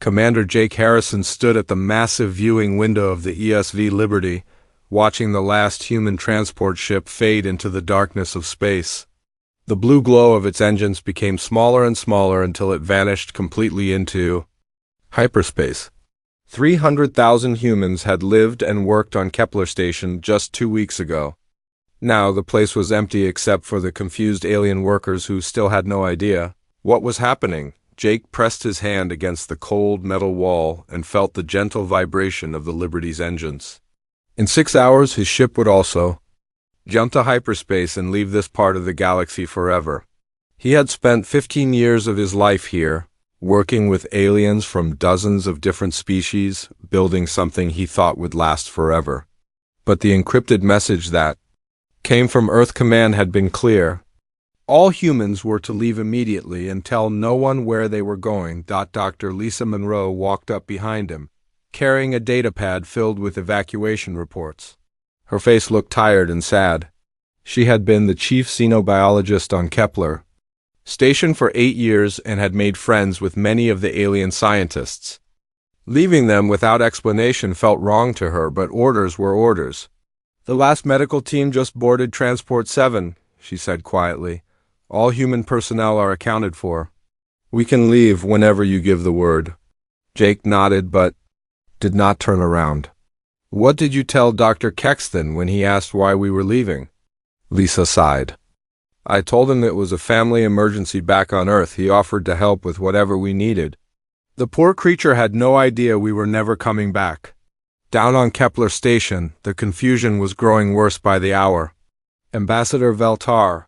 Commander Jake Harrison stood at the massive viewing window of the ESV Liberty, watching the last human transport ship fade into the darkness of space. The blue glow of its engines became smaller and smaller until it vanished completely into hyperspace. 300,000 humans had lived and worked on Kepler Station just 2 weeks ago. Now the place was empty except for the confused alien workers who still had no idea what was happening. Jake pressed his hand against the cold metal wall and felt the gentle vibration of the Liberty's engines. In 6 hours, his ship would also jump to hyperspace and leave this part of the galaxy forever. He had spent 15 years of his life here, working with aliens from dozens of different species, building something he thought would last forever. But the encrypted message that came from Earth Command had been clear. All humans were to leave immediately and tell no one where they were going. Dr. Lisa Monroe walked up behind him, carrying a datapad filled with evacuation reports. Her face looked tired and sad. She had been the chief xenobiologist on Kepler Station for 8 years and had made friends with many of the alien scientists. Leaving them without explanation felt wrong to her, but orders were orders. "The last medical team just boarded Transport 7, she said quietly. "All human personnel are accounted for. We can leave whenever you give the word." Jake nodded but did not turn around. "What did you tell Dr. Kexton when he asked why we were leaving?" Lisa sighed. "I told him it was a family emergency back on Earth. He offered to help with whatever we needed. The poor creature had no idea we were never coming back." Down on Kepler Station, the confusion was growing worse by the hour. Ambassador Veltar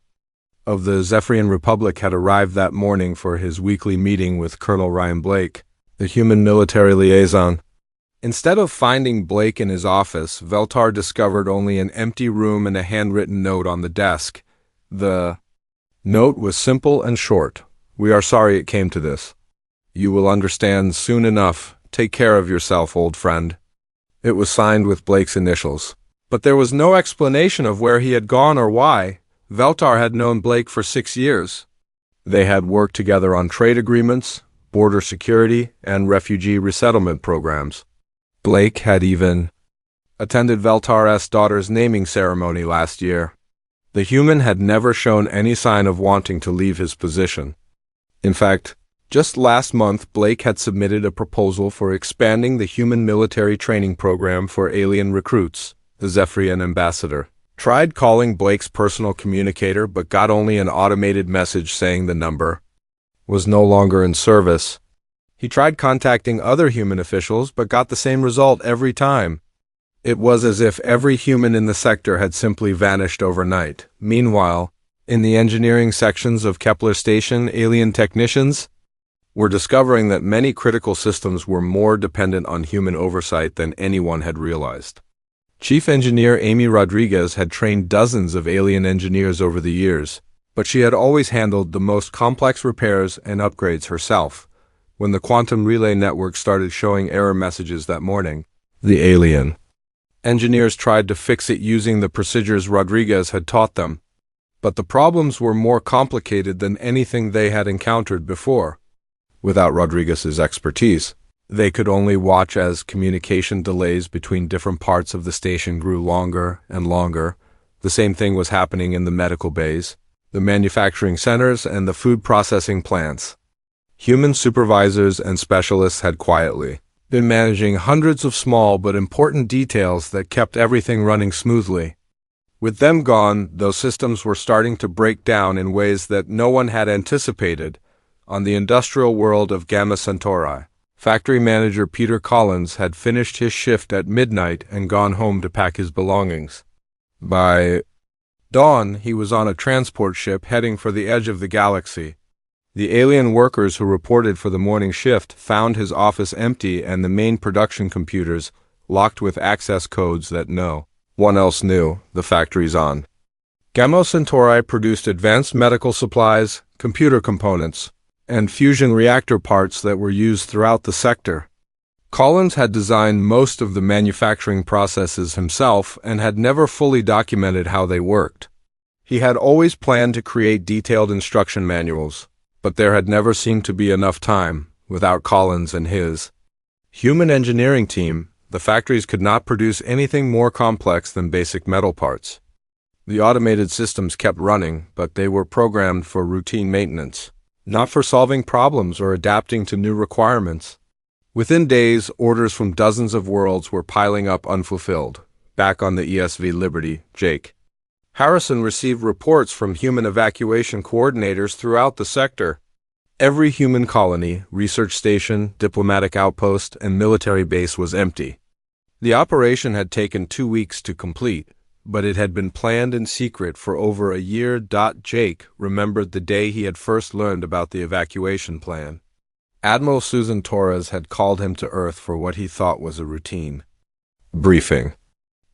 of the Zephyrian Republic had arrived that morning for his weekly meeting with Colonel Ryan Blake, the human military liaison. Instead of finding Blake in his office, Veltar discovered only an empty room and a handwritten note on the desk. The note was simple and short. "We are sorry it came to this. You will understand soon enough. Take care of yourself, old friend." It was signed with Blake's initials. But there was no explanation of where he had gone or why. Veltar had known Blake for 6 years. They had worked together on trade agreements, border security, and refugee resettlement programs. Blake had even attended Veltar's daughter's naming ceremony last year. The human had never shown any sign of wanting to leave his position. In fact, just last month, Blake had submitted a proposal for expanding the human military training program for alien recruits. The Zephyrian ambassador tried calling Blake's personal communicator but got only an automated message saying the number was no longer in service. He tried contacting other human officials but got the same result every time. It was as if every human in the sector had simply vanished overnight. Meanwhile, in the engineering sections of Kepler Station, alien technicians were discovering that many critical systems were more dependent on human oversight than anyone had realized. Chief Engineer Amy Rodriguez had trained dozens of alien engineers over the years, but she had always handled the most complex repairs and upgrades herself. When the quantum relay network started showing error messages that morning, the alien engineers tried to fix it using the procedures Rodriguez had taught them. But the problems were more complicated than anything they had encountered before. Without Rodriguez's expertise, they could only watch as communication delays between different parts of the station grew longer and longer. The same thing was happening in the medical bays, the manufacturing centers, and the food processing plants. Human supervisors and specialists had quietly been managing hundreds of small but important details that kept everything running smoothly. With them gone, those systems were starting to break down in ways that no one had anticipated. On the industrial world of Gamma Centauri, factory manager Peter Collins had finished his shift at midnight and gone home to pack his belongings. By dawn, he was on a transport ship heading for the edge of the galaxy. The alien workers who reported for the morning shift found his office empty and the main production computers locked with access codes that no one else knew. The factory's on. Gamma Centauri produced advanced medical supplies, computer components, and fusion reactor parts that were used throughout the sector. Collins had designed most of the manufacturing processes himself and had never fully documented how they worked. He had always planned to create detailed instruction manuals, but there had never seemed to be enough time. without Collins and his human engineering team, the factories could not produce anything more complex than basic metal parts. The automated systems kept running, but they were programmed for routine maintenance, not for solving problems or adapting to new requirements. Within days, orders from dozens of worlds were piling up unfulfilled. Back on the ESV Liberty, Jake Harrison received reports from human evacuation coordinators throughout the sector. Every human colony, research station, diplomatic outpost, and military base was empty. The operation had taken 2 weeks to complete, but it had been planned in secret for over a year. Jake remembered the day he had first learned about the evacuation plan. Admiral Susan Torres had called him to Earth for what he thought was a routine briefing.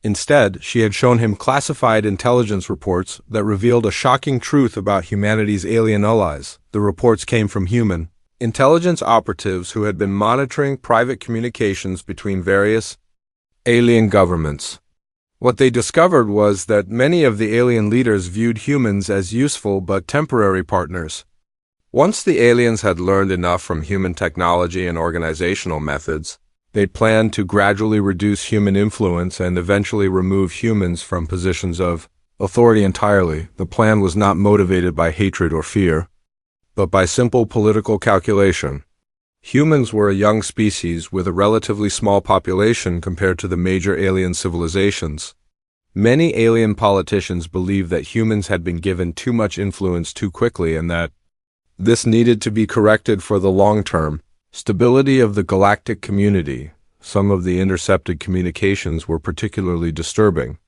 Instead, she had shown him classified intelligence reports that revealed a shocking truth about humanity's alien allies. The reports came from human intelligence operatives who had been monitoring private communications between various alien governments. What they discovered was that many of the alien leaders viewed humans as useful but temporary partners. Once the aliens had learned enough from human technology and organizational methods, they'd planned to gradually reduce human influence and eventually remove humans from positions of authority entirely. The plan was not motivated by hatred or fear, but by simple political calculation. Humans were a young species with a relatively small population compared to the major alien civilizations. Many alien politicians believed that humans had been given too much influence too quickly and that this needed to be corrected for the long-term stability of the galactic community. Some of the intercepted communications were particularly disturbing.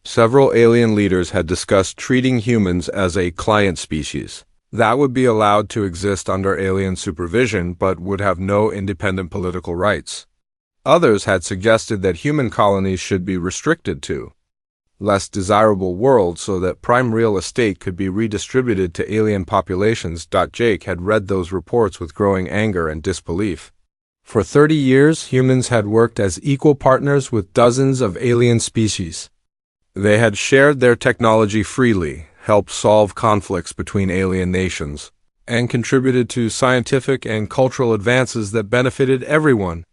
Several alien leaders had discussed treating humans as a client species that would be allowed to exist under alien supervision but would have no independent political rights. Others had suggested that human colonies should be restricted to less desirable worlds so that prime real estate could be redistributed to alien populations. Jake had read those reports with growing anger and disbelief. For 30 years, humans had worked as equal partners with dozens of alien species. They had shared their technology freely, helped solve conflicts between alien nations, and contributed to scientific and cultural advances that benefited everyone.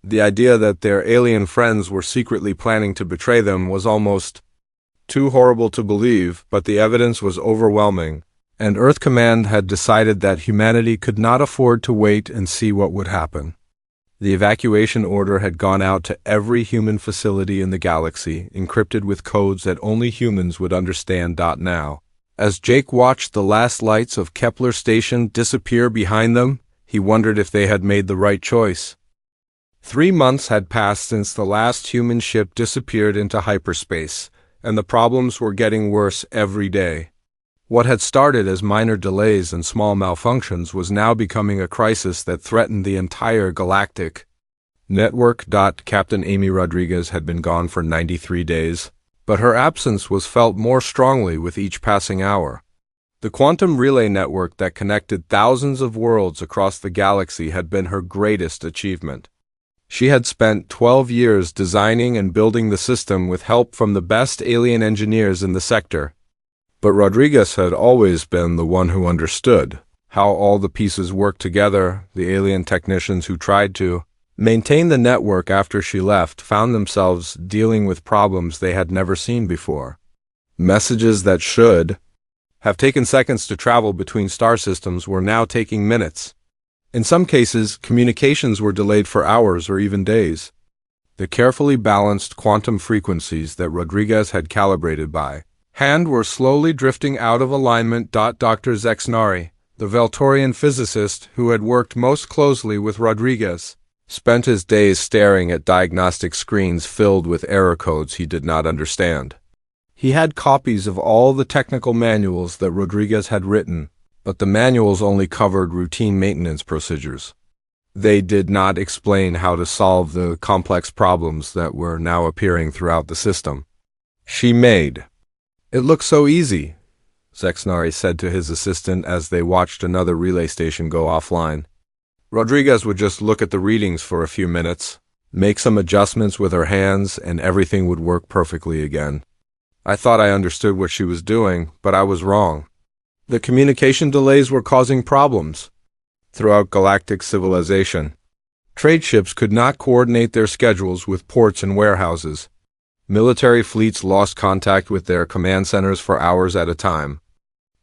The idea that their alien friends were secretly planning to betray them was almost too horrible to believe, but the evidence was overwhelming, and Earth Command had decided that humanity could not afford to wait and see what would happen. The evacuation order had gone out to every human facility in the galaxy, encrypted with codes that only humans would understand. Now, as Jake watched the last lights of Kepler Station disappear behind them, he wondered if they had made the right choice. 3 months had passed since the last human ship disappeared into hyperspace, and the problems were getting worse every day. What had started as minor delays and small malfunctions was now becoming a crisis that threatened the entire galactic network. Captain Amy Rodriguez had been gone for 93 days, but her absence was felt more strongly with each passing hour. The quantum relay network that connected thousands of worlds across the galaxy had been her greatest achievement. She had spent 12 years designing and building the system with help from the best alien engineers in the sector. But Rodriguez had always been the one who understood how all the pieces worked together. The alien technicians who tried to maintain the network after she left found themselves dealing with problems they had never seen before. Messages that should have taken seconds to travel between star systems were now taking minutes. In some cases, communications were delayed for hours or even days. The carefully balanced quantum frequencies that Rodriguez had calibrated by hand were slowly drifting out of alignment. Dr. Zexnari, the Veltorian physicist who had worked most closely with Rodriguez, spent his days staring at diagnostic screens filled with error codes he did not understand. He had copies of all the technical manuals that Rodriguez had written, but the manuals only covered routine maintenance procedures. They did not explain how to solve the complex problems that were now appearing throughout the system. She made. "It looks so easy," Zexnari said to his assistant as they watched another relay station go offline. Rodriguez would just look at the readings for a few minutes, make some adjustments with her hands, and everything would work perfectly again. "I thought I understood what she was doing, but I was wrong. The communication delays were causing problems." throughout galactic civilization. Trade ships could not coordinate their schedules with ports and warehouses. Military fleets lost contact with their command centers for hours at a time.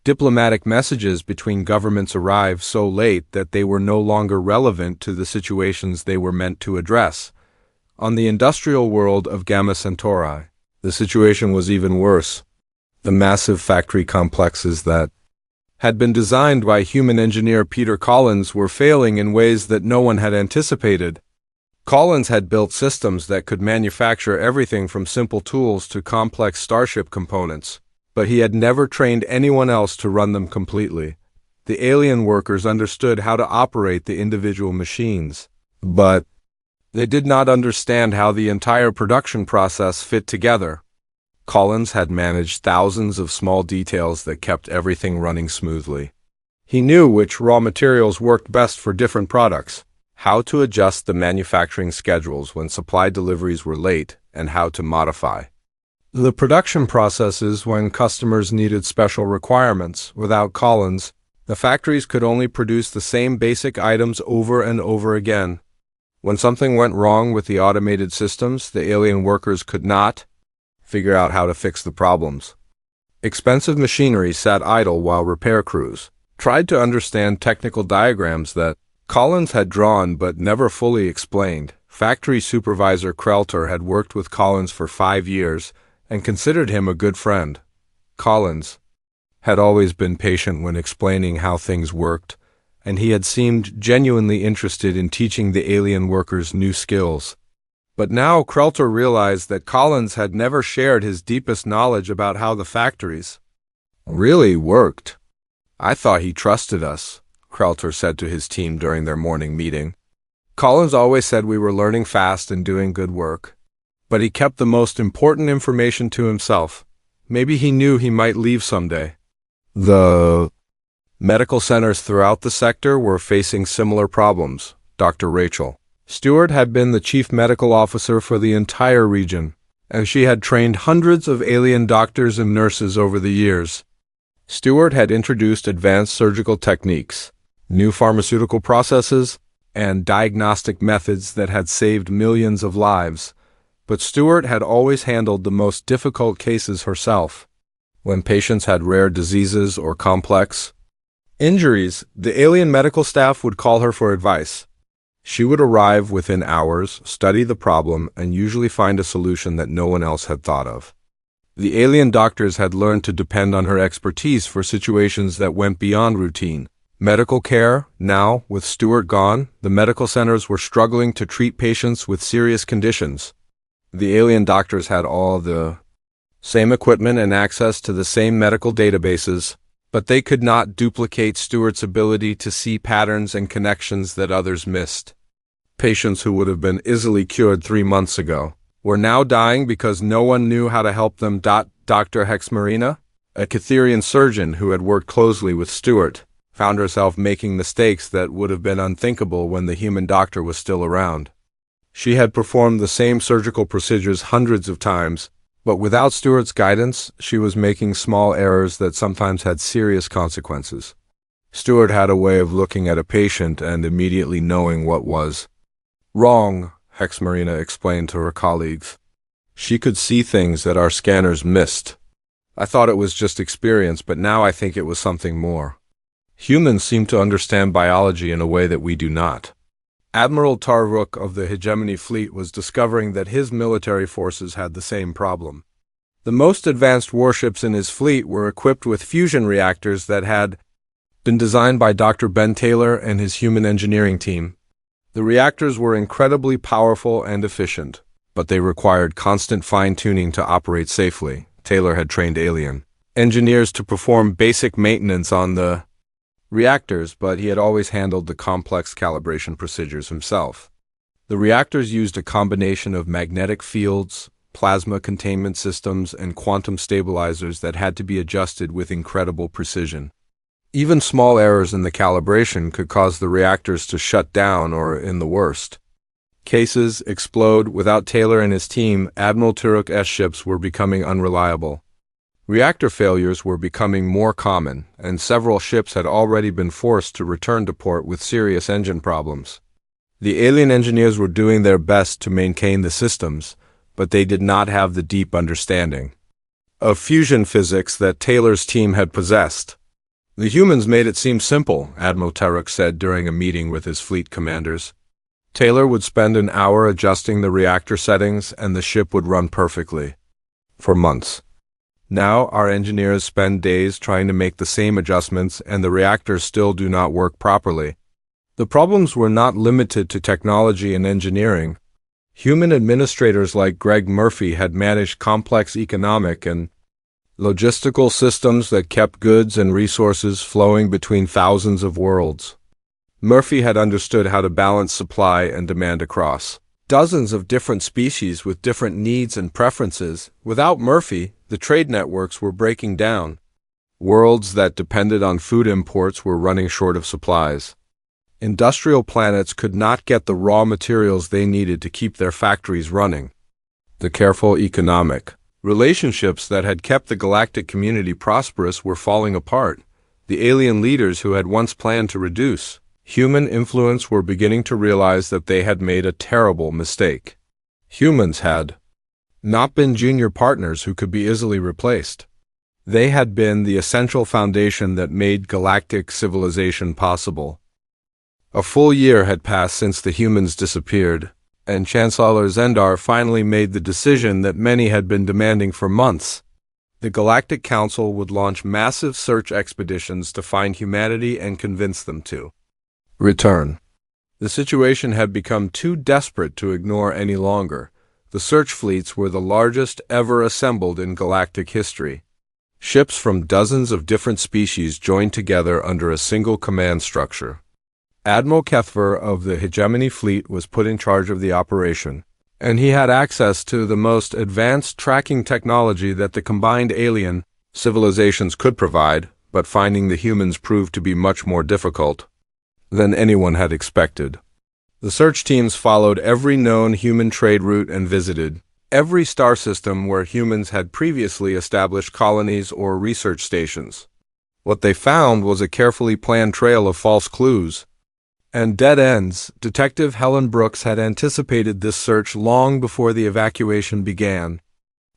Diplomatic messages between governments arrived so late that they were no longer relevant to the situations they were meant to address. On the industrial world of Gamma Centauri, the situation was even worse. The massive factory complexes that had been designed by human engineer Peter Collins were failing in ways that no one had anticipated. Collins had built systems that could manufacture everything from simple tools to complex starship components, but he had never trained anyone else to run them completely. The alien workers understood how to operate the individual machines, but they did not understand how the entire production process fit together. Collins had managed thousands of small details that kept everything running smoothly. He knew which raw materials worked best for different products, how to adjust the manufacturing schedules when supply deliveries were late, and how to modify the production processes when customers needed special requirements. Without Collins, the factories could only produce the same basic items over and over again. When something went wrong with the automated systems, the alien workers could not figure out how to fix the problems. Expensive machinery sat idle while repair crews tried to understand technical diagrams that Collins had drawn but never fully explained. Factory supervisor Krelter had worked with Collins for 5 years and considered him a good friend. Collins had always been patient when explaining how things worked, and he had seemed genuinely interested in teaching the alien workers new skills. But now Krelter realized that Collins had never shared his deepest knowledge about how the factories really worked. "I thought he trusted us," Krelter said to his team during their morning meeting. "Collins always said we were learning fast and doing good work. But he kept the most important information to himself. Maybe he knew he might leave someday." The medical centers throughout the sector were facing similar problems. Dr. Rachel Stewart had been the chief medical officer for the entire region, and she had trained hundreds of alien doctors and nurses over the years. Stewart had introduced advanced surgical techniques, new pharmaceutical processes, and diagnostic methods that had saved millions of lives. But Stewart had always handled the most difficult cases herself. When patients had rare diseases or complex injuries, the alien medical staff would call her for advice. She would arrive within hours, study the problem, and usually find a solution that no one else had thought of. The alien doctors had learned to depend on her expertise for situations that went beyond routine medical care. Now, with Stewart gone, the medical centers were struggling to treat patients with serious conditions. The alien doctors had all the same equipment and access to the same medical databases, but they could not duplicate Stewart's ability to see patterns and connections that others missed. Patients who would have been easily cured 3 months ago were now dying because no one knew how to help them. Dr. Hexmarina, a Catherian surgeon who had worked closely with Stewart, found herself making mistakes that would have been unthinkable when the human doctor was still around. She had performed the same surgical procedures hundreds of times, but without Stewart's guidance, she was making small errors that sometimes had serious consequences. Stewart had a way of looking at a patient and immediately knowing what was wrong, Hexmarina explained to her colleagues. She could see things that our scanners missed. "I thought it was just experience, but now I think it was something more. Humans seem to understand biology in a way that we do not." Admiral Tarvuk of the Hegemony Fleet was discovering that his military forces had the same problem. The most advanced warships in his fleet were equipped with fusion reactors that had been designed by Dr. Ben Taylor and his human engineering team. The reactors were incredibly powerful and efficient, but they required constant fine-tuning to operate safely. Taylor had trained alien engineers to perform basic maintenance on the reactors, but he had always handled the complex calibration procedures himself. The reactors used a combination of magnetic fields, plasma containment systems, and quantum stabilizers that had to be adjusted with incredible precision. Even small errors in the calibration could cause the reactors to shut down or, in the worst cases, explode. Without Taylor and his team, Admiral Turuk's ships were becoming unreliable. Reactor failures were becoming more common, and several ships had already been forced to return to port with serious engine problems. The alien engineers were doing their best to maintain the systems, but they did not have the deep understanding of fusion physics that Taylor's team had possessed. The humans made it seem simple, Admiral Turok said during a meeting with his fleet commanders. Taylor would spend an hour adjusting the reactor settings and the ship would run perfectly. For months. Now our engineers spend days trying to make the same adjustments and the reactors still do not work properly. The problems were not limited to technology and engineering. Human administrators like Greg Murphy had managed complex economic and logistical systems that kept goods and resources flowing between thousands of worlds. Murphy had understood how to balance supply and demand across dozens of different species with different needs and preferences. Without Murphy, the trade networks were breaking down. Worlds that depended on food imports were running short of supplies. Industrial planets could not get the raw materials they needed to keep their factories running. The careful economic relationships that had kept the galactic community prosperous were falling apart. The alien leaders who had once planned to reduce human influence were beginning to realize that they had made a terrible mistake. Humans had not been junior partners who could be easily replaced. They had been the essential foundation that made galactic civilization possible. A full year had passed since the humans disappeared, and Chancellor Zendar finally made the decision that many had been demanding for months. The Galactic Council would launch massive search expeditions to find humanity and convince them to return. The situation had become too desperate to ignore any longer. The search fleets were the largest ever assembled in galactic history. Ships from dozens of different species joined together under a single command structure. Admiral Kethver of the Hegemony Fleet was put in charge of the operation, and he had access to the most advanced tracking technology that the combined alien civilizations could provide, but finding the humans proved to be much more difficult than anyone had expected. The search teams followed every known human trade route and visited every star system where humans had previously established colonies or research stations. What they found was a carefully planned trail of false clues and dead ends. Detective Helen Brooks had anticipated this search long before the evacuation began.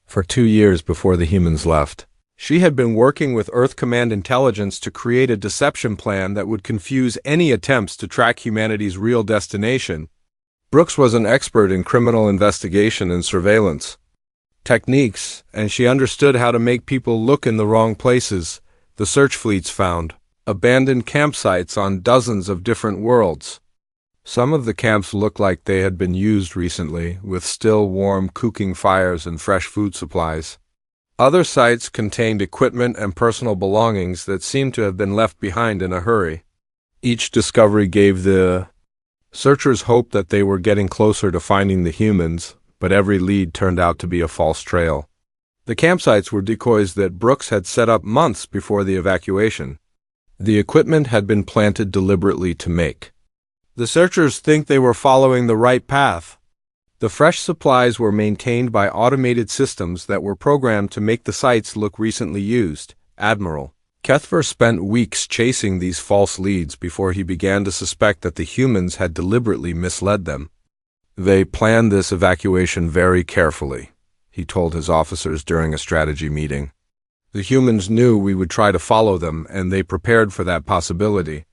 For 2 years before the humans left, she had been working with Earth Command Intelligence to create a deception plan that would confuse any attempts to track humanity's real destination. Brooks was an expert in criminal investigation and surveillance techniques, and she understood how to make people look in the wrong places. The search fleets found abandoned campsites on dozens of different worlds. Some of the camps looked like they had been used recently, with still warm cooking fires and fresh food supplies. Other sites contained equipment and personal belongings that seemed to have been left behind in a hurry. Each discovery gave the searchers hope that they were getting closer to finding the humans, but every lead turned out to be a false trail. The campsites were decoys that Brooks had set up months before the evacuation. The equipment had been planted deliberately to make the searchers think they were following the right path. The fresh supplies were maintained by automated systems that were programmed to make the sites look recently used. Admiral Kethver spent weeks chasing these false leads before he began to suspect that the humans had deliberately misled them. They planned this evacuation very carefully, he told his officers during a strategy meeting. The humans knew we would try to follow them, and they prepared for that possibility.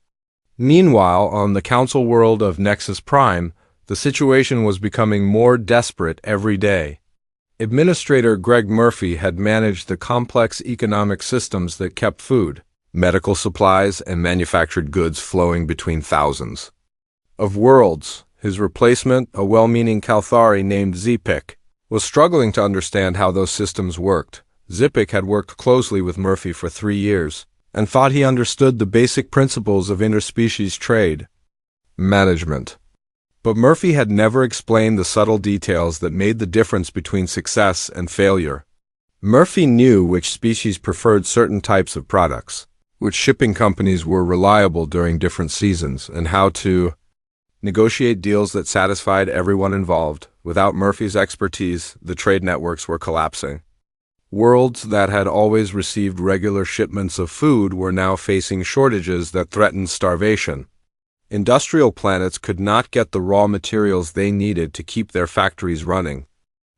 Meanwhile, on the Council world of Nexus Prime, the situation was becoming more desperate every day. Administrator Greg Murphy had managed the complex economic systems that kept food, medical supplies, and manufactured goods flowing between thousands of worlds. His replacement, a well-meaning Kalthari named Zipik, was struggling to understand how those systems worked. Zipik had worked closely with Murphy for 3 years and thought he understood the basic principles of interspecies trade management. But Murphy had never explained the subtle details that made the difference between success and failure. Murphy knew which species preferred certain types of products, which shipping companies were reliable during different seasons, and how to negotiate deals that satisfied everyone involved. Without Murphy's expertise, the trade networks were collapsing. Worlds that had always received regular shipments of food were now facing shortages that threatened starvation. Industrial planets could not get the raw materials they needed to keep their factories running.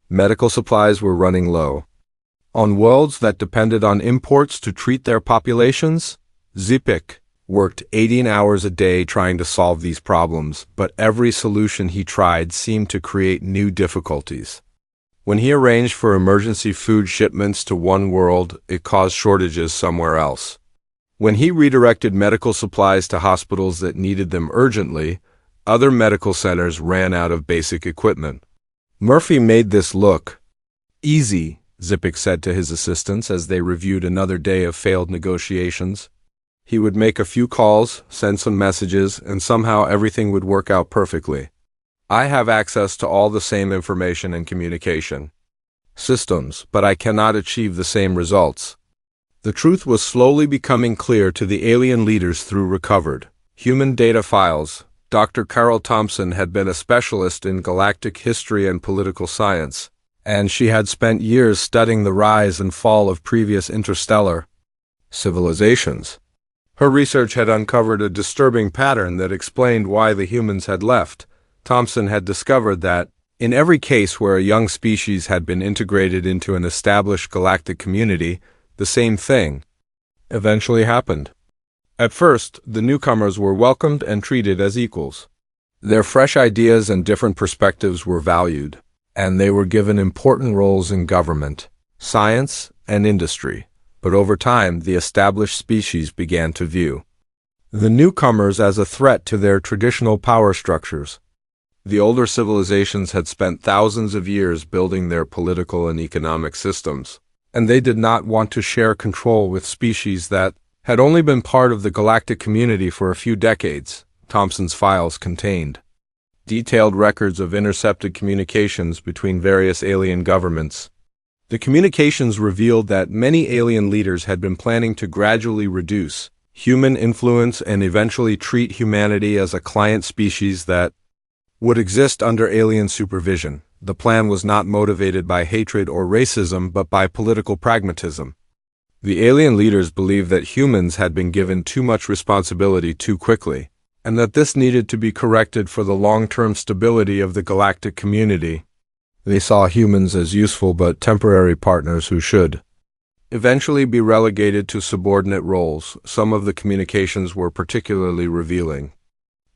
Medical supplies were running low. On worlds that depended on imports to treat their populations, Zipik worked 18 hours a day trying to solve these problems, but every solution he tried seemed to create new difficulties. When he arranged for emergency food shipments to one world, it caused shortages somewhere else. When he redirected medical supplies to hospitals that needed them urgently, other medical centers ran out of basic equipment. Murphy made this look easy, Zipik said to his assistants as they reviewed another day of failed negotiations. He would make a few calls, send some messages, and somehow everything would work out perfectly. I have access to all the same information and communication systems, but I cannot achieve the same results. The truth was slowly becoming clear to the alien leaders through recovered human data files. Dr. Carol Thompson had been a specialist in galactic history and political science, and she had spent years studying the rise and fall of previous interstellar civilizations. Her research had uncovered a disturbing pattern that explained why the humans had left. Thompson had discovered that, in every case where a young species had been integrated into an established galactic community, the same thing eventually happened. At first, the newcomers were welcomed and treated as equals. Their fresh ideas and different perspectives were valued, and they were given important roles in government, science, and industry. But over time, the established species began to view the newcomers as a threat to their traditional power structures. The older civilizations had spent thousands of years building their political and economic systems, and they did not want to share control with species that had only been part of the galactic community for a few decades. Thompson's files contained detailed records of intercepted communications between various alien governments. The communications revealed that many alien leaders had been planning to gradually reduce human influence and eventually treat humanity as a client species that would exist under alien supervision. The plan was not motivated by hatred or racism, but by political pragmatism. The alien leaders believed that humans had been given too much responsibility too quickly, and that this needed to be corrected for the long-term stability of the galactic community. They saw humans as useful but temporary partners who should eventually be relegated to subordinate roles. Some of the communications were particularly revealing.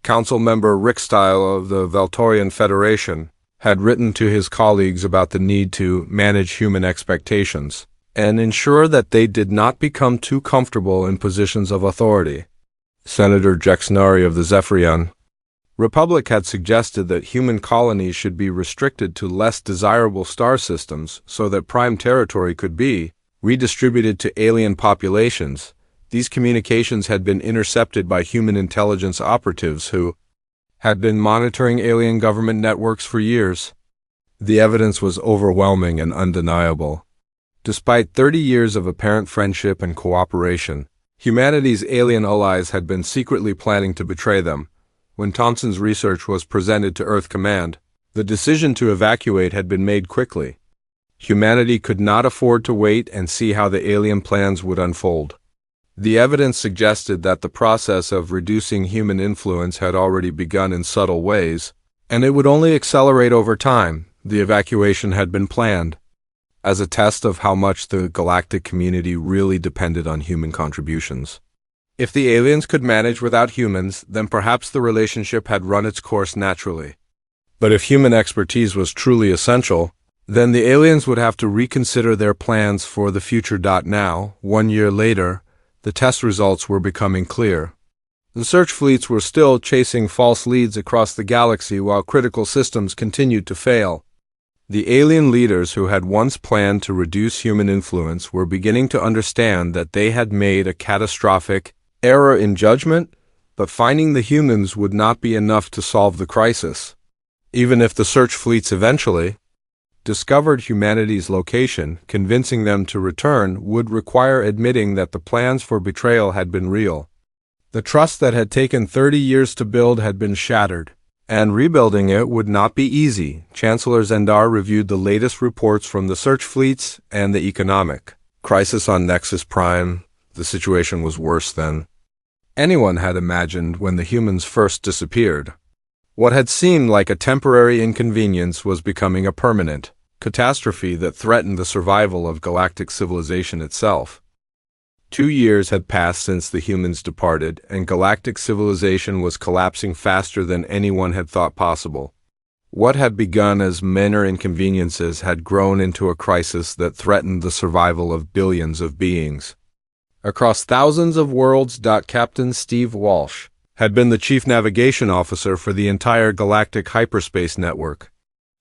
Council member Rick Style of the Valtorian Federation had written to his colleagues about the need to manage human expectations and ensure that they did not become too comfortable in positions of authority. Senator Jexnari of the Zephyrian Republic had suggested that human colonies should be restricted to less desirable star systems so that prime territory could be redistributed to alien populations. These communications had been intercepted by human intelligence operatives who had been monitoring alien government networks for years. The evidence was overwhelming and undeniable. Despite 30 years of apparent friendship and cooperation, humanity's alien allies had been secretly planning to betray them. When Thompson's research was presented to Earth Command, the decision to evacuate had been made quickly. Humanity could not afford to wait and see how the alien plans would unfold. The evidence suggested that the process of reducing human influence had already begun in subtle ways, and it would only accelerate over time. The evacuation had been planned as a test of how much the galactic community really depended on human contributions. If the aliens could manage without humans, then perhaps the relationship had run its course naturally. But if human expertise was truly essential, then the aliens would have to reconsider their plans for the future. Now, 1 year later, the test results were becoming clear. The search fleets were still chasing false leads across the galaxy while critical systems continued to fail. The alien leaders who had once planned to reduce human influence were beginning to understand that they had made a catastrophic error in judgment, but finding the humans would not be enough to solve the crisis. Even if the search fleets eventually discovered humanity's location, convincing them to return would require admitting that the plans for betrayal had been real. The trust that had taken 30 years to build had been shattered, And rebuilding it would not be easy. Chancellor Zendar reviewed the latest reports from the search fleets and the economic crisis on Nexus Prime. The situation was worse than anyone had imagined when the humans first disappeared. What had seemed like a temporary inconvenience was becoming a permanent catastrophe that threatened the survival of galactic civilization itself. 2 years had passed since the humans departed, and galactic civilization was collapsing faster than anyone had thought possible. What had begun as minor inconveniences had grown into a crisis that threatened the survival of billions of beings. Across thousands of worlds, Captain Steve Walsh had been the chief navigation officer for the entire galactic hyperspace network.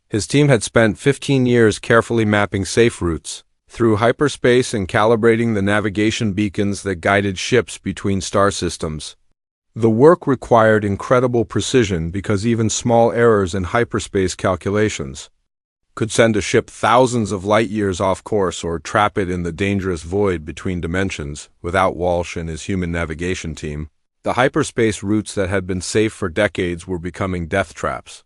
His team had spent 15 years carefully mapping safe routes through hyperspace and calibrating the navigation beacons that guided ships between star systems. The work required incredible precision because even small errors in hyperspace calculations could send a ship thousands of light years off course or trap it in the dangerous void between dimensions. Without Walsh and his human navigation team, the hyperspace routes that had been safe for decades were becoming death traps.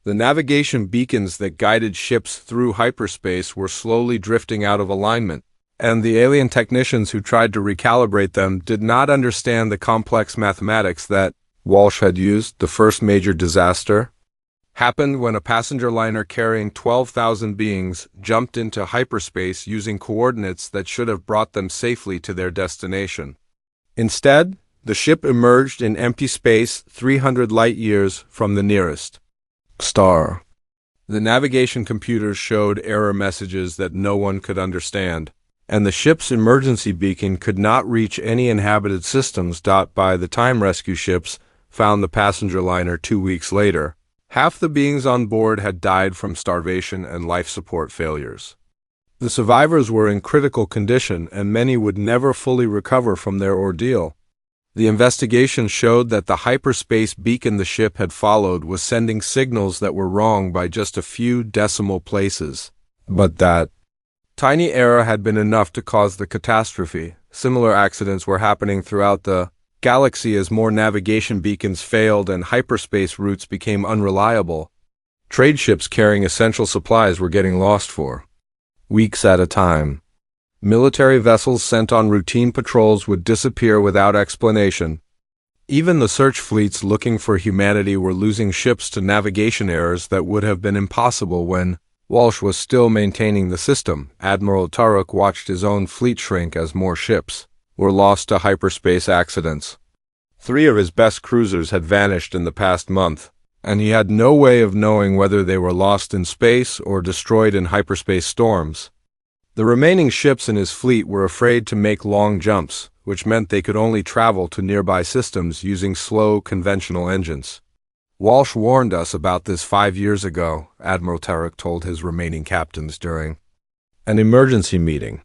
The navigation beacons that guided ships through hyperspace were slowly drifting out of alignment, and the alien technicians who tried to recalibrate them did not understand the complex mathematics that Walsh had used. The first major disaster happened when a passenger liner carrying 12,000 beings jumped into hyperspace using coordinates that should have brought them safely to their destination. Instead, the ship emerged in empty space 300 light-years from the nearest star. The navigation computers showed error messages that no one could understand, and the ship's emergency beacon could not reach any inhabited systems. By the time rescue ships found the passenger liner 2 weeks later, half the beings on board had died from starvation and life support failures. The survivors were in critical condition, and many would never fully recover from their ordeal. The investigation showed that the hyperspace beacon the ship had followed was sending signals that were wrong by just a few decimal places. But that tiny error had been enough to cause the catastrophe. Similar accidents were happening throughout the galaxy as more navigation beacons failed and hyperspace routes became unreliable. Trade ships carrying essential supplies were getting lost for weeks at a time. Military vessels sent on routine patrols would disappear without explanation. Even the search fleets looking for humanity were losing ships to navigation errors that would have been impossible when Walsh was still maintaining the system. Admiral Turok watched his own fleet shrink as more ships were lost to hyperspace accidents. 3 of his best cruisers had vanished in the past month, and he had no way of knowing whether they were lost in space or destroyed in hyperspace storms. The remaining ships in his fleet were afraid to make long jumps, which meant they could only travel to nearby systems using slow, conventional engines. Walsh warned us about this 5 years ago, Admiral Turok told his remaining captains during an emergency meeting.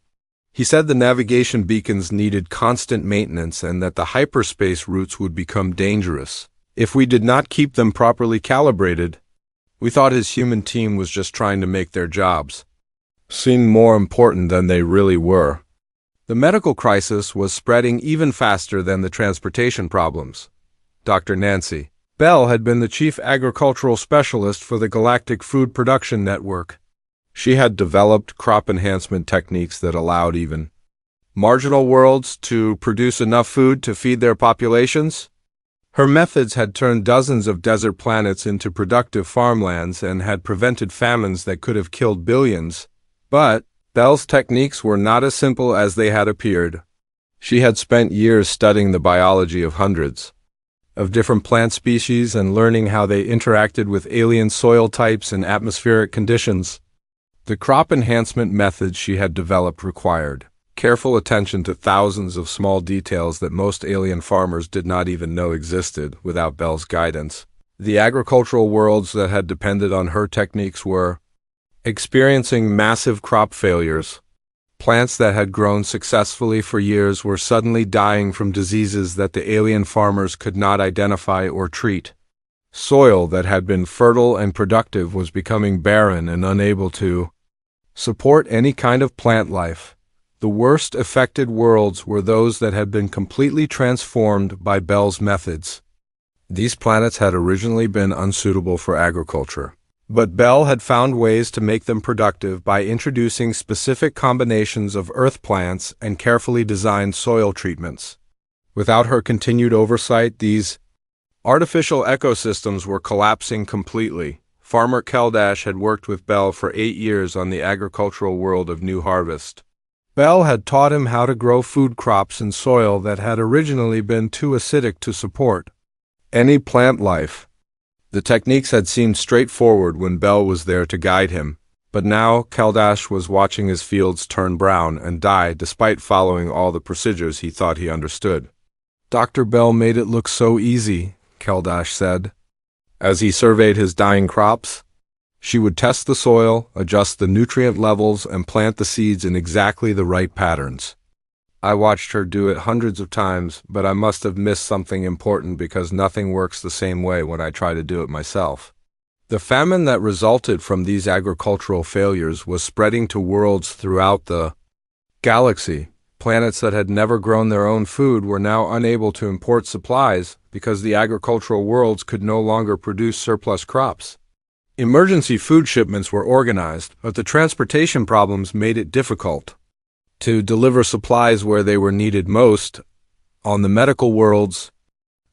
He said the navigation beacons needed constant maintenance and that the hyperspace routes would become dangerous if we did not keep them properly calibrated. We thought his human team was just trying to make their jobs seemed more important than they really were. The medical crisis was spreading even faster than the transportation problems. Dr. Nancy Bell had been the chief agricultural specialist for the Galactic Food Production Network. She had developed crop enhancement techniques that allowed even marginal worlds to produce enough food to feed their populations. Her methods had turned dozens of desert planets into productive farmlands and had prevented famines that could have killed billions. But Bell's techniques were not as simple as they had appeared. She had spent years studying the biology of hundreds of different plant species and learning how they interacted with alien soil types and atmospheric conditions. The crop enhancement methods she had developed required careful attention to thousands of small details that most alien farmers did not even know existed. Without Bell's guidance, the agricultural worlds that had depended on her techniques were experiencing massive crop failures. Plants that had grown successfully for years were suddenly dying from diseases that the alien farmers could not identify or treat. Soil that had been fertile and productive was becoming barren and unable to support any kind of plant life. The worst affected worlds were those that had been completely transformed by Bell's methods. These planets had originally been unsuitable for agriculture, but Bell had found ways to make them productive by introducing specific combinations of earth plants and carefully designed soil treatments. Without her continued oversight, these artificial ecosystems were collapsing completely. Farmer Keldash had worked with Bell for 8 years on the agricultural world of New Harvest. Bell had taught him how to grow food crops in soil that had originally been too acidic to support any plant life. The techniques had seemed straightforward when Bell was there to guide him, but now Keldash was watching his fields turn brown and die despite following all the procedures he thought he understood. "Dr. Bell made it look so easy," Keldash said, as he surveyed his dying crops. She would test the soil, adjust the nutrient levels, and plant the seeds in exactly the right patterns. I watched her do it hundreds of times, but I must have missed something important because nothing works the same way when I try to do it myself. The famine that resulted from these agricultural failures was spreading to worlds throughout the galaxy. Planets that had never grown their own food were now unable to import supplies because the agricultural worlds could no longer produce surplus crops. Emergency food shipments were organized, but the transportation problems made it difficult to deliver supplies where they were needed most. On the medical worlds,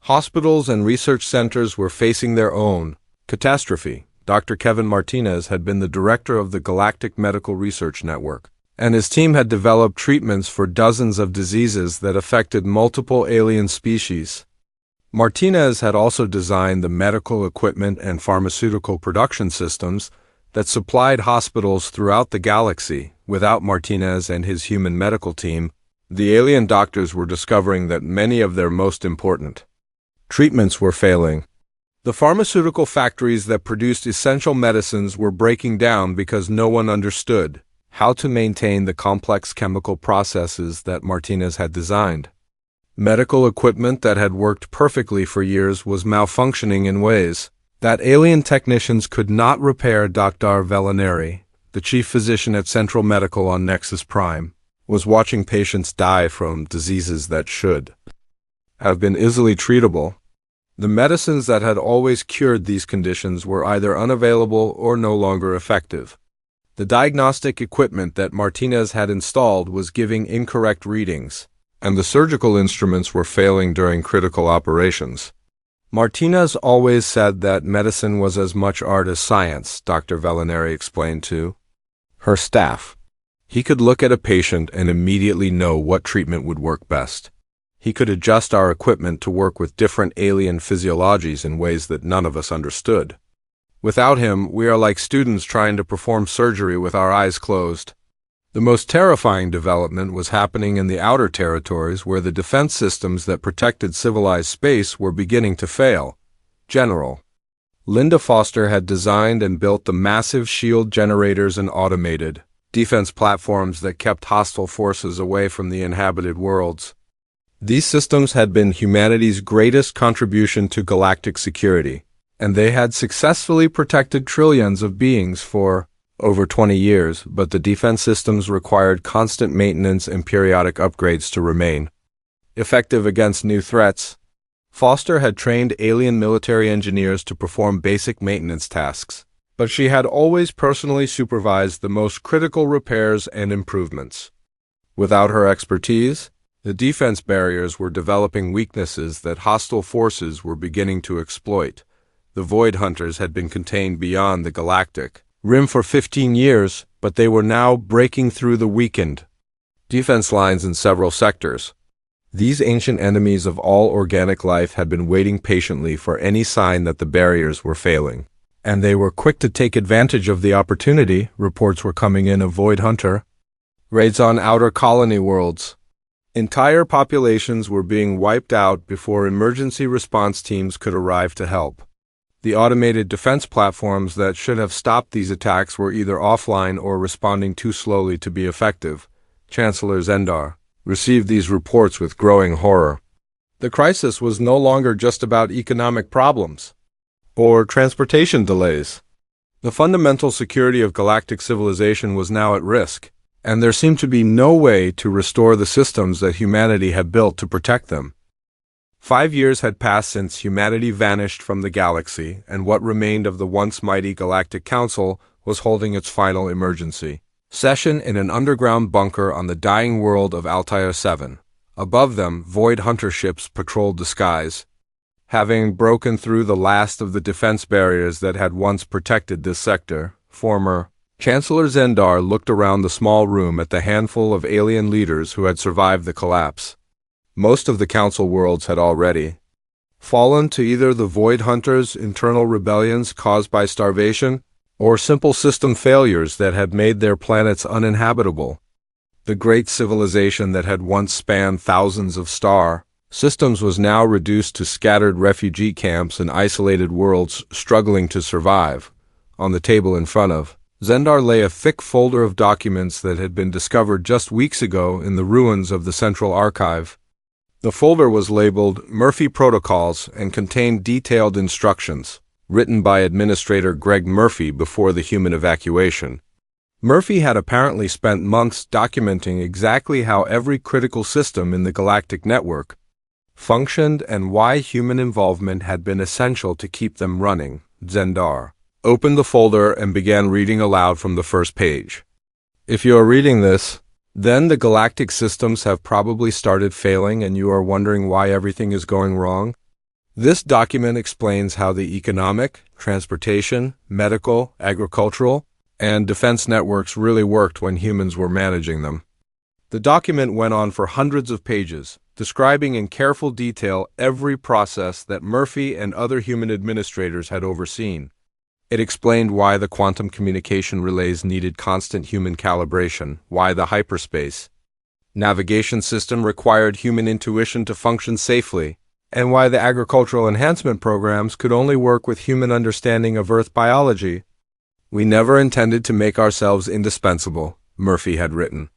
hospitals and research centers were facing their own catastrophe. Dr. Kevin Martinez had been the director of the Galactic Medical Research Network, and his team had developed treatments for dozens of diseases that affected multiple alien species. Martinez had also designed the medical equipment and pharmaceutical production systems that supplied hospitals throughout the galaxy. Without Martinez and his human medical team, the alien doctors were discovering that many of their most important treatments were failing. The pharmaceutical factories that produced essential medicines were breaking down because no one understood how to maintain the complex chemical processes that Martinez had designed. Medical equipment that had worked perfectly for years was malfunctioning in ways that alien technicians could not repair. Dr. Velinari, the chief physician at Central Medical on Nexus Prime, was watching patients die from diseases that should have been easily treatable. The medicines that had always cured these conditions were either unavailable or no longer effective. The diagnostic equipment that Martinez had installed was giving incorrect readings, and the surgical instruments were failing during critical operations. Martinez always said that medicine was as much art as science, Dr. Velinari explained to her staff. He could look at a patient and immediately know what treatment would work best. He could adjust our equipment to work with different alien physiologies in ways that none of us understood. Without him, we are like students trying to perform surgery with our eyes closed. The most terrifying development was happening in the outer territories where the defense systems that protected civilized space were beginning to fail. General Linda Foster had designed and built the massive shield generators and automated defense platforms that kept hostile forces away from the inhabited worlds. These systems had been humanity's greatest contribution to galactic security, and they had successfully protected trillions of beings for over 20 years, but the defense systems required constant maintenance and periodic upgrades to remain effective against new threats. Foster had trained alien military engineers to perform basic maintenance tasks, but she had always personally supervised the most critical repairs and improvements. Without her expertise, the defense barriers were developing weaknesses that hostile forces were beginning to exploit. The Void Hunters had been contained beyond the galactic rim for 15 years, but they were now breaking through the weakened defense lines in several sectors. These ancient enemies of all organic life had been waiting patiently for any sign that the barriers were failing, and they were quick to take advantage of the opportunity. Reports were coming in of Void Hunter raids on outer colony worlds. Entire populations were being wiped out before emergency response teams could arrive to help. The automated defense platforms that should have stopped these attacks were either offline or responding too slowly to be effective. Chancellor Zendar received these reports with growing horror. The crisis was no longer just about economic problems or transportation delays. The fundamental security of galactic civilization was now at risk, and there seemed to be no way to restore the systems that humanity had built to protect them. 5 years had passed since humanity vanished from the galaxy, and what remained of the once mighty Galactic Council was holding its final emergency session in an underground bunker on the dying world of Altair 7. Above them, void hunter ships patrolled the skies, having broken through the last of the defense barriers that had once protected this sector. Former Chancellor Zendar looked around the small room at the handful of alien leaders who had survived the collapse. Most of the Council worlds had already fallen to either the Void Hunters' internal rebellions caused by starvation, or simple system failures that had made their planets uninhabitable. The great civilization that had once spanned thousands of star systems was now reduced to scattered refugee camps and isolated worlds struggling to survive. On the table in front of Zendar lay a thick folder of documents that had been discovered just weeks ago in the ruins of the Central Archive. The folder was labeled Murphy Protocols and contained detailed instructions, written by Administrator Greg Murphy before the human evacuation. Murphy had apparently spent months documenting exactly how every critical system in the galactic network functioned and why human involvement had been essential to keep them running. Zendar opened the folder and began reading aloud from the first page. If you are reading this, then the galactic systems have probably started failing and you are wondering why everything is going wrong. This document explains how the economic, transportation, medical, agricultural, and defense networks really worked when humans were managing them. The document went on for hundreds of pages, describing in careful detail every process that Murphy and other human administrators had overseen. It explained why the quantum communication relays needed constant human calibration, why the hyperspace navigation system required human intuition to function safely, and why the agricultural enhancement programs could only work with human understanding of Earth biology. We never intended to make ourselves indispensable, Murphy had written.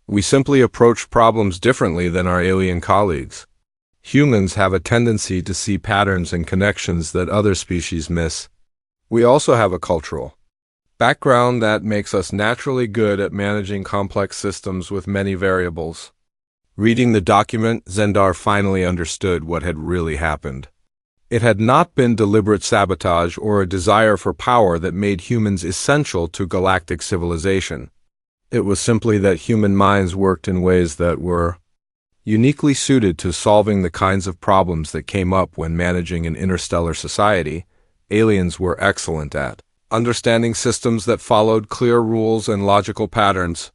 We simply approached problems differently than our alien colleagues. Humans have a tendency to see patterns and connections that other species miss. We also have a cultural background that makes us naturally good at managing complex systems with many variables. Reading the document, Zendar finally understood what had really happened. It had not been deliberate sabotage or a desire for power that made humans essential to galactic civilization. It was simply that human minds worked in ways that were uniquely suited to solving the kinds of problems that came up when managing an interstellar society. Aliens were excellent at understanding systems that followed clear rules and logical patterns.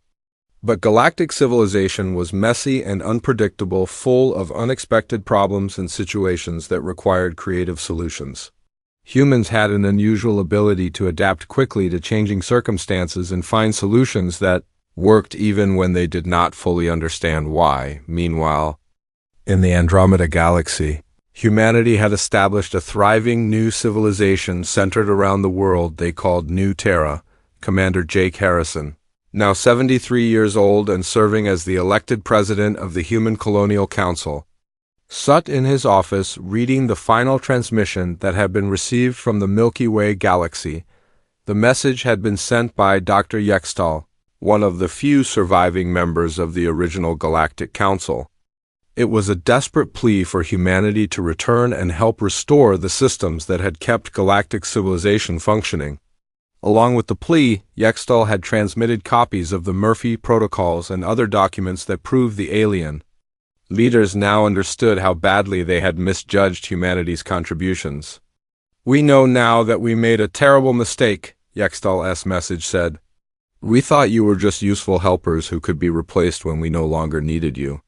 But galactic civilization was messy and unpredictable, full of unexpected problems and situations that required creative solutions. Humans had an unusual ability to adapt quickly to changing circumstances and find solutions that worked even when they did not fully understand why. Meanwhile, in the Andromeda Galaxy, humanity had established a thriving new civilization centered around the world they called New Terra. Commander Jake Harrison, now 73 years old and serving as the elected president of the Human Colonial Council, sat in his office reading the final transmission that had been received from the Milky Way galaxy. The message had been sent by Dr. Yextal, one of the few surviving members of the original Galactic Council. It was a desperate plea for humanity to return and help restore the systems that had kept galactic civilization functioning. Along with the plea, Yextal had transmitted copies of the Murphy Protocols and other documents that proved the alien leaders now understood how badly they had misjudged humanity's contributions. "We know now that we made a terrible mistake," Yextal's message said. "We thought you were just useful helpers who could be replaced when we no longer needed you.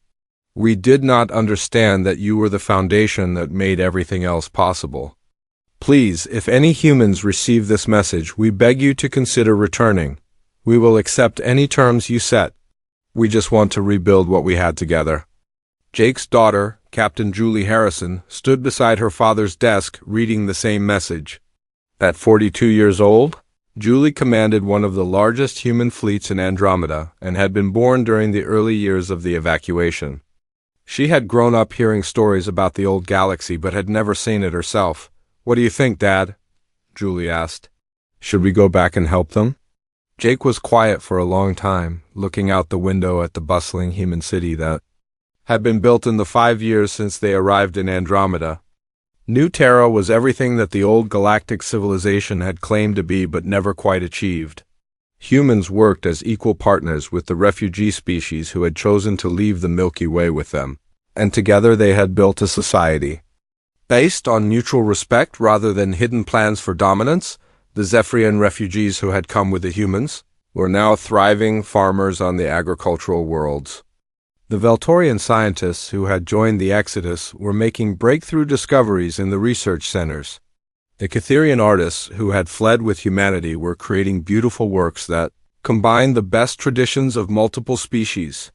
We did not understand that you were the foundation that made everything else possible. Please, if any humans receive this message, we beg you to consider returning. We will accept any terms you set. We just want to rebuild what we had together." Jake's daughter, Captain Julie Harrison, stood beside her father's desk reading the same message. At 42 years old, Julie commanded one of the largest human fleets in Andromeda and had been born during the early years of the evacuation. She had grown up hearing stories about the old galaxy but had never seen it herself. "What do you think, Dad?" Julie asked. "Should we go back and help them?" Jake was quiet for a long time, looking out the window at the bustling human city that had been built in the 5 years since they arrived in Andromeda. New Terra was everything that the old galactic civilization had claimed to be but never quite achieved. Humans worked as equal partners with the refugee species who had chosen to leave the Milky Way with them, and together they had built a society. Based on mutual respect rather than hidden plans for dominance, the Zephyrian refugees who had come with the humans were now thriving farmers on the agricultural worlds. The Veltorian scientists who had joined the Exodus were making breakthrough discoveries in the research centers. The Catherian artists who had fled with humanity were creating beautiful works that combined the best traditions of multiple species.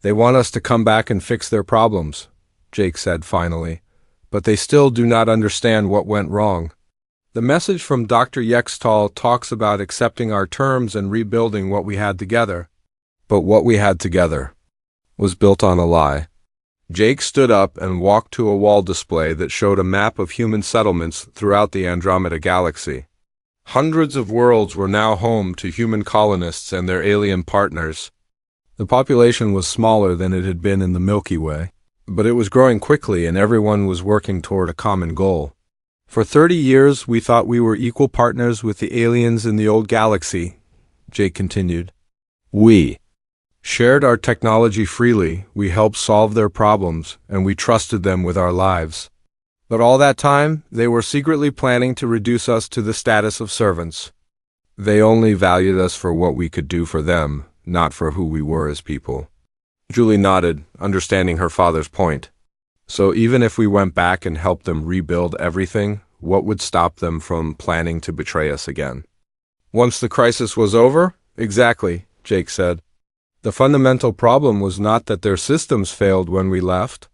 "They want us to come back and fix their problems," Jake said finally, "but they still do not understand what went wrong. The message from Dr. Yextal talks about accepting our terms and rebuilding what we had together. But what we had together was built on a lie." Jake stood up and walked to a wall display that showed a map of human settlements throughout the Andromeda galaxy. Hundreds of worlds were now home to human colonists and their alien partners. The population was smaller than it had been in the Milky Way, but it was growing quickly and everyone was working toward a common goal. "For 30 years we thought we were equal partners with the aliens in the old galaxy," Jake continued. "We shared our technology freely, we helped solve their problems, and we trusted them with our lives. But all that time, they were secretly planning to reduce us to the status of servants. They only valued us for what we could do for them, not for who we were as people." Julie nodded, understanding her father's point. "So even if we went back and helped them rebuild everything, what would stop them from planning to betray us again?" "Once the crisis was over?" "Exactly," Jake said. "The fundamental problem was not that their systems failed when we left.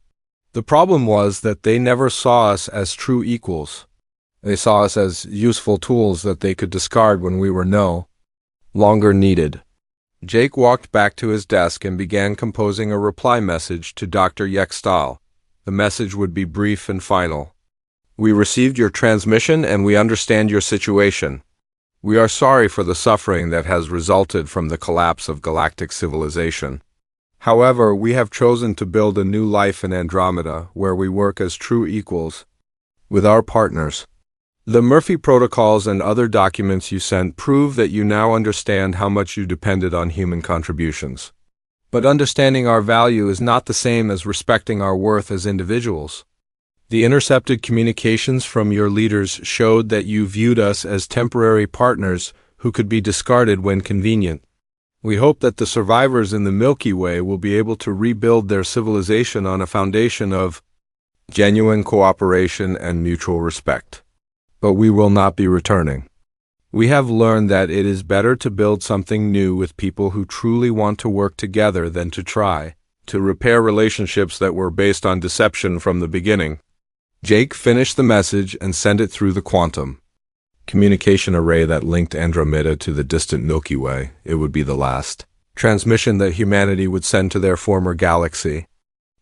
The problem was that they never saw us as true equals. They saw us as useful tools that they could discard when we were no longer needed." Jake walked back to his desk and began composing a reply message to Dr. Yextal. The message would be brief and final. "We received your transmission and we understand your situation. We are sorry for the suffering that has resulted from the collapse of galactic civilization. However, we have chosen to build a new life in Andromeda where we work as true equals with our partners. The Murphy protocols and other documents you sent prove that you now understand how much you depended on human contributions. But understanding our value is not the same as respecting our worth as individuals. The intercepted communications from your leaders showed that you viewed us as temporary partners who could be discarded when convenient. We hope that the survivors in the Milky Way will be able to rebuild their civilization on a foundation of genuine cooperation and mutual respect. But we will not be returning. We have learned that it is better to build something new with people who truly want to work together than to try to repair relationships that were based on deception from the beginning." Jake finished the message and sent it through the quantum communication array that linked Andromeda to the distant Milky Way. It would be the last transmission that humanity would send to their former galaxy.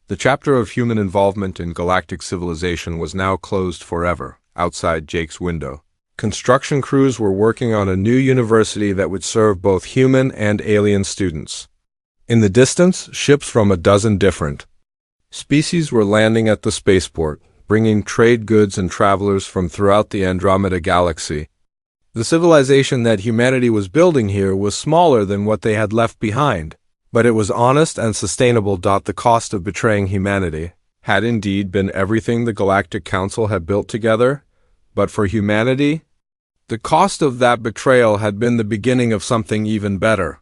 The chapter of human involvement in galactic civilization was now closed forever. Outside Jake's window, construction crews were working on a new university that would serve both human and alien students. In the distance, ships from a dozen different species were landing at the spaceport, bringing trade goods and travelers from throughout the Andromeda galaxy. The civilization that humanity was building here was smaller than what they had left behind, but it was honest and sustainable. The cost of betraying humanity had indeed been everything the Galactic Council had built together, but for humanity, the cost of that betrayal had been the beginning of something even better.